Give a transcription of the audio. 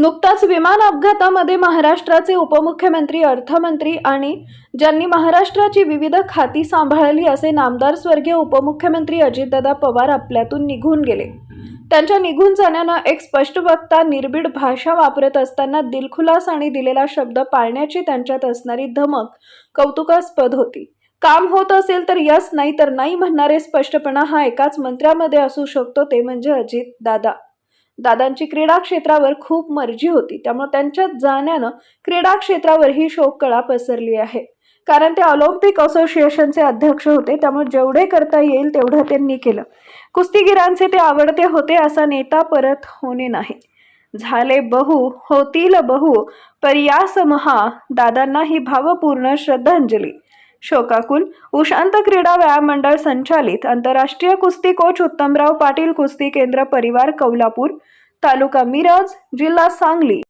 नुकताच विमान अपघातामध्ये महाराष्ट्राचे उपमुख्यमंत्री, अर्थमंत्री आणि ज्यांनी महाराष्ट्राची विविध खाती सांभाळली असे नामदार स्वर्गीय उपमुख्यमंत्री अजितदादा पवार आपल्यातून निघून गेले। त्यांच्या निघून जाण्यानं एक स्पष्ट वक्ता, निर्भीड भाषा वापरत असताना दिलखुलास आणि दिलेला शब्द पाळण्याची त्यांच्यात असणारी धमक कौतुकास्पद होती। काम होत असेल तर यस, नाही तर नाही म्हणणारे स्पष्टपणा हा एकाच मंत्र्यामध्ये असू शकतो, ते म्हणजे अजित दादा। दादांची क्रीडा क्षेत्रावर खूप मर्जी होती, त्यामुळे त्यांच्या जाण्यानं क्रीडा क्षेत्रावरही शोककळा पसरली आहे। कारण ते ऑलिम्पिक असोसिएशनचे अध्यक्ष होते, त्यामुळे जेवढे करता येईल तेवढं त्यांनी केलं। कुस्तीगिरांचे ते आवडते होते, असा नेता परत होणे नाही। झाले बहु, होतील बहु, पर्यास महा, दादांना ही भावपूर्ण श्रद्धांजली। शोकाकुल उशांत क्रीडा व्यायाम मंडळ संचालित आंतरराष्ट्रीय कुस्ती कोच उत्तमराव पाटील कुस्ती केंद्र परिवार, कौलापूर, तालुका मिरज, जिल्हा सांगली।